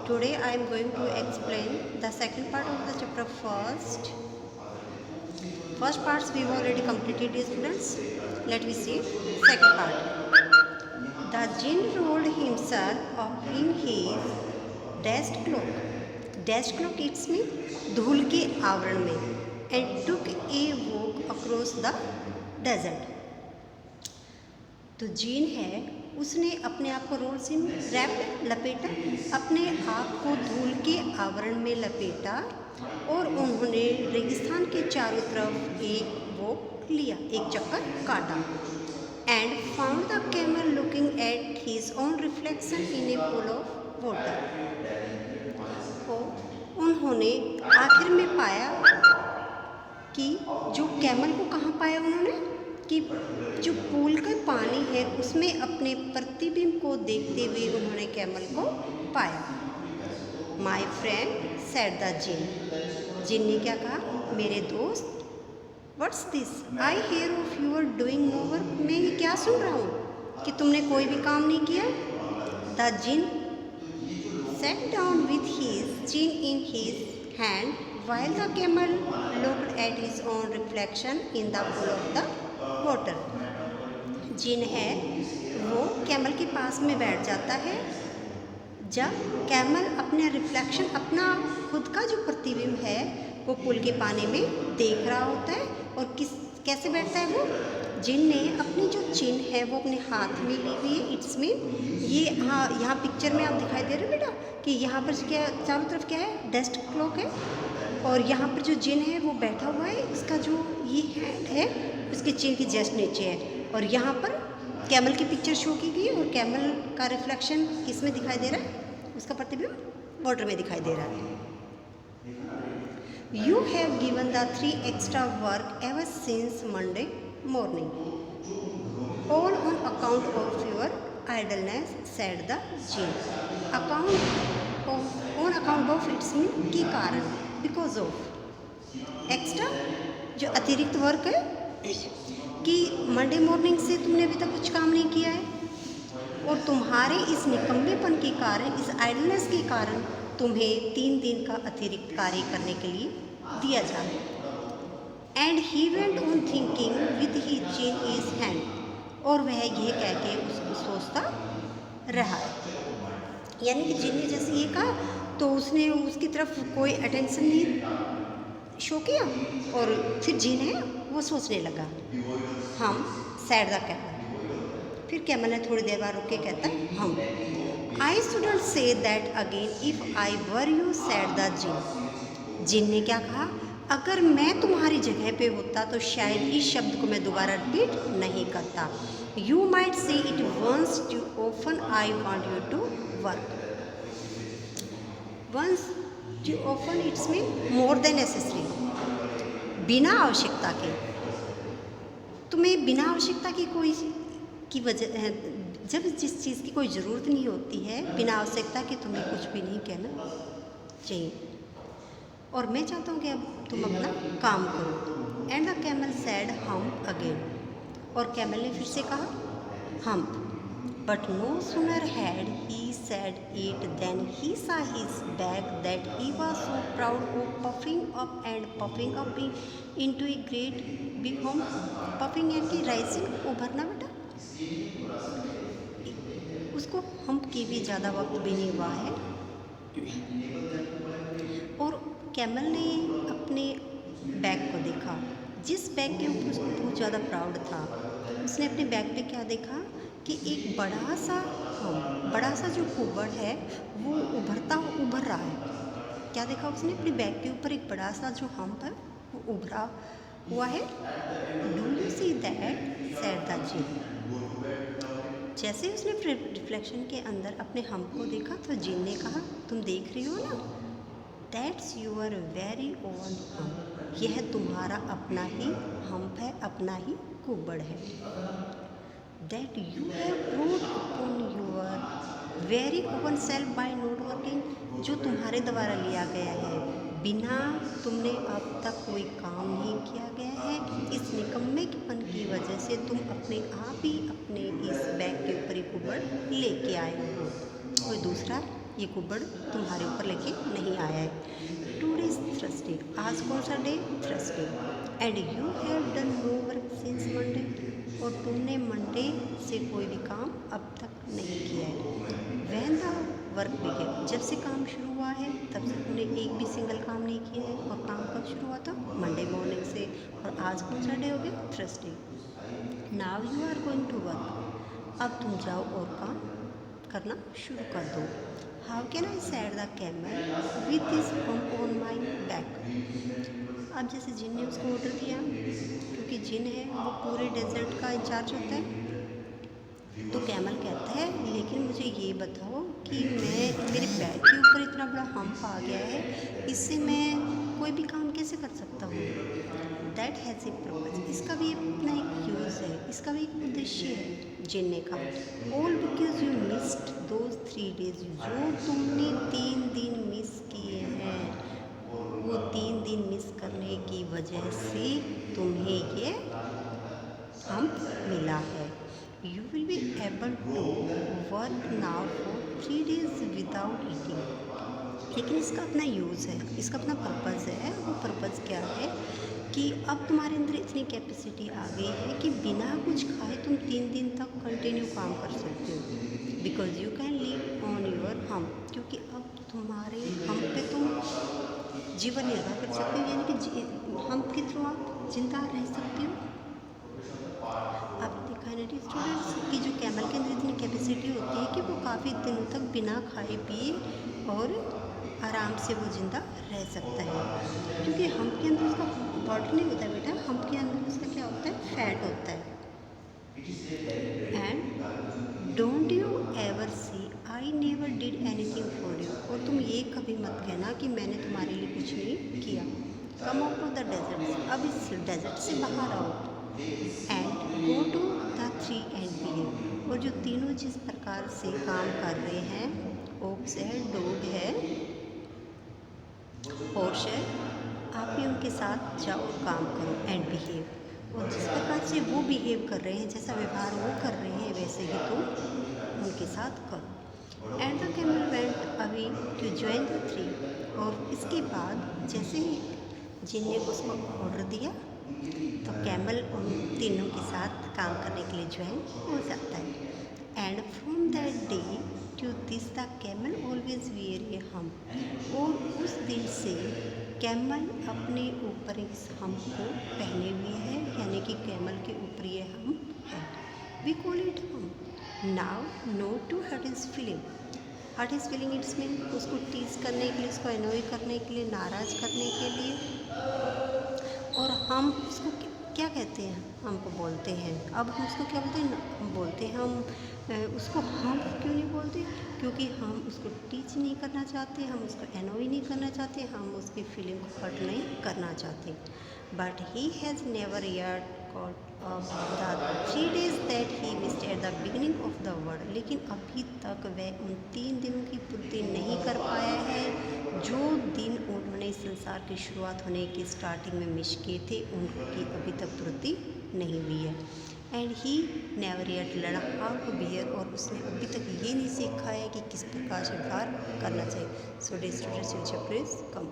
Today I am going to explain the second part of the chapter first. First parts we have already completed, dear students. Let me see second part. The jinn rolled himself up in his dust cloak. Dust cloak it's mean धूल के आवरण में. And took a walk across the desert. तो gene है, उसने अपने आप को रोल सिन रैप लपेटा, अपने आप को धूल के आवरण में लपेटा और उन्होंने रेगिस्तान के चारों तरफ एक वॉक लिया, एक चक्कर काटा. And found the camel looking at his own reflection in A pool of water. उन्होंने आखिर में पाया कि जो कैमल को कहाँ पाया उन्होंने, कि जो पूल का पानी है उसमें अपने प्रतिबिंब को देखते हुए उन्होंने कैमल को पाया. माई फ्रेंड सेड द जिन. जिन ने क्या कहा, मेरे दोस्त. What's this I hear of you are doing no work. मैं ये क्या सुन रहा हूँ कि तुमने कोई भी काम नहीं किया. The Djinn sat down with his chin in his hand while the camel looked at his own reflection in the pool of the water. जिन है वो कैमल के पास में बैठ जाता है जब कैमल अपना रिफ्लेक्शन, अपना खुद का जो प्रतिबिंब है वो पुल के पानी में देख रहा होता है. और कैसे बैठता है वो, जिन ने अपनी जो चिन है वो अपने हाथ में ली हुई है. इट्स मीन ये, हाँ यहाँ पिक्चर में आप दिखाई दे रहे हो बेटा कि यहाँ पर क्या चारों तरफ क्या है, डस्ट क्लॉक है. और यहाँ पर जो जिन है वो बैठा हुआ है, इसका जो ये हैंड है उसके चिन के जस्ट नीचे है. और यहाँ पर कैमल की पिक्चर शो की गई है और कैमल का रिफ्लेक्शन किस में दिखाई दे रहा है, उसका प्रतिबिंब वाटर में दिखाई दे रहा है. You have given the 3 extra work ever since Monday morning, all on account of your idleness, said the jinn. On account of its mean के कारण, because of. एक्स्ट्रा जो अतिरिक्त वर्क है कि मंडे मॉर्निंग से तुमने अभी तक कुछ काम नहीं किया है और तुम्हारे इस निकम्मेपन के कारण, इस आइडलनेस के कारण तुम्हें 3 दिन का अतिरिक्त कार्य करने के लिए दिया जाए. And he went on thinking with he chin is hand. और वह यह कह के उसको सोचता रहा. यानी कि जिन ने जैसे ये कहा तो उसने उसकी तरफ कोई अटेंशन नहीं शो किया और फिर जिन है वो सोचने लगा. Hmm said the camel. फिर कैमल ने थोड़ी देर बाद रुक के कहता है hmm. I shouldn't say that again if I were you, said the जिन. जिन ने क्या कहा, अगर मैं तुम्हारी जगह पे होता तो शायद इस शब्द को मैं दोबारा रिपीट नहीं करता. You might say it once too often I want you to work. Once too often it's mean more than necessary, बिना आवश्यकता के. तुम्हें बिना आवश्यकता की कोई की वजह, जब जिस चीज़ की कोई ज़रूरत नहीं होती है, बिना आवश्यकता के तुम्हें कुछ भी नहीं कहना चाहिए. और मैं चाहता हूँ कि अब तुम अपना काम करो. And the camel said humph again. और कैमल ने फिर से कहा humph. But no sooner had he said it than he saw his back that he was so proud of puffing up and puffing up into a great big humph. Puffing and की rising, उभरना बेटा. उसको हम की भी ज़्यादा वक्त भी नहीं हुआ है. और कैमल ने अपने बैग को देखा, जिस बैग के ऊपर उसको बहुत ज़्यादा प्राउड था. उसने अपने बैग पे क्या देखा कि एक बड़ा सा जो कुबड़ है वो उभर रहा है. क्या देखा उसने, अपने बैग के ऊपर एक बड़ा सा जो हम्प है वो उभरा हुआ है. Do you see that, said the jinn. जैसे उसने रिफ्लेक्शन के अंदर अपने हम्प को देखा तो जिन ने कहा, तुम देख रही हो ना, that's you're very own hump. यह तुम्हारा अपना ही हम्प है, अपना ही कुबड़ है. That you have brought upon your very own self by not working. जो तुम्हारे द्वारा लिया गया है, बिना तुमने अब तक कोई काम नहीं किया गया है. इस निकम्मेपन की वजह से तुम अपने आप ही अपने इस बैग के ऊपर ही कुबड़ लेके आए हो. कोई दूसरा ये कुबड़ तुम्हारे ऊपर लेके नहीं आया है। टुडे इज थर्सडे, आज कौन सा day? Thursday. And you have done no work since Monday, और तुमने मंडे से कोई भी काम अब तक नहीं किया है। व्हेन द वर्क बिगेन, जब से काम शुरू हुआ है तब से तुमने एक भी सिंगल काम नहीं किया है, और काम कब शुरू हुआ था? मंडे मॉर्निंग से, और आज कौन सा डे हो गया? Thursday. Now you are going to work, अब तुम जाओ और काम करना शुरू कर दो। How can I said the camel with this hump on my back, अब जैसे जिन ने उसको ऑर्डर दिया, क्योंकि जिन है वो पूरे डेजर्ट का इंचार्ज होता है, तो कैमल कहता है लेकिन मुझे ये बताओ कि मेरे बैक के ऊपर इतना बड़ा हम्प आ गया है, इससे मैं कोई भी काम कैसे कर सकता हूँ? दैट हैज़ ए पर्पज, इसका भी अपना एक यूज़ है, इसका भी एक उद्देश्य है। जिन ने कहा all because you missed those 3 days, जो तुमने 3 दिन मिस किए हैं, वो 3 दिन मिस करने की वजह से तुम्हें ये हम्प मिला है। You will be able to work now for 3 days without eating, लेकिन इसका अपना यूज़ है, इसका अपना पर्पज़ है। वो पर्पज़ क्या है कि अब तुम्हारे अंदर इतनी कैपेसिटी आ गई है कि बिना कुछ खाए तुम 3 दिन तक कंटिन्यू काम कर सकते हो, because you can live on your hump, क्योंकि अब तुम्हारे हम्प पे तुम जीवन निर्वाह कर सकते हो, यानी कि हम्प के थ्रू आप जिंदा रह सकते हो। आपने देखा है ना स्टूडेंट्स कि जो कैमल के अंदर इतनी कैपेसिटी होती है कि वो काफ़ी दिनों तक बिना खाए पिए और आराम से वो ज़िंदा रह सकता है, क्योंकि हम्प के अंदर उसका वाटर नहीं होता है बेटा, हम्प के अंदर उसका क्या होता है? फैट होता है। And don't you ever see I never did anything for you, और तुम ये कभी मत कहना कि मैंने तुम्हारे लिए कुछ नहीं किया। Come out to the desert, अब इस डेजर्ट से बाहर आओ, and go to the 3 and behave, और जो तीनों जिस प्रकार से काम कर रहे हैं, ओक्स है, डॉग है, हॉर्स है, आप भी उनके साथ जाओ और काम करो। एंड बिहेव, और जिस प्रकार से वो बिहेव कर रहे हैं, जैसा व्यवहार वो कर रहे हैं, वैसे ही तुम उनके साथ करो। And the camel went away to join the 3, और इसके बाद जैसे ही जिन ने उसको ऑर्डर दिया तो कैमल उन तीनों के साथ काम करने के लिए ज्वाइन हो जाता है। And from that day to this the camel always wear a hump, और उस दिन से कैमल अपने ऊपर इस हम्प को पहने हुए है, यानी कि कैमल के ऊपर ये हम्प है। We call it hump. Now note to hurt is feeling, hurt is feeling it's mean उसको टीज करने के लिए, उसको एनॉय करने के लिए, नाराज़ करने के लिए। और हम उसको क्या कहते हैं? हमको बोलते हैं। अब हम उसको क्या बोलते हैं? हम बोलते हैं, हम उसको हम क्यों नहीं बोलते? क्योंकि हम उसको टीच नहीं करना चाहते, हम उसको एनॉय नहीं करना चाहते, हम उसकी फीलिंग को हर्ट नहीं करना चाहते। But he has never yet got the 3 days that he missed at the beginning of the world, लेकिन अभी तक वह उन 3 दिनों की पूर्ति नहीं कर पाया है जो दिन उन्होंने संसार की शुरुआत होने की स्टार्टिंग में मिस किए थे, उनकी अभी तक पूर्ति नहीं हुई है। And he never yet learn how to behave, और उसने अभी तक ये नहीं सीखा है कि किस प्रकार से व्यवहार करना चाहिए। So day students, future please come.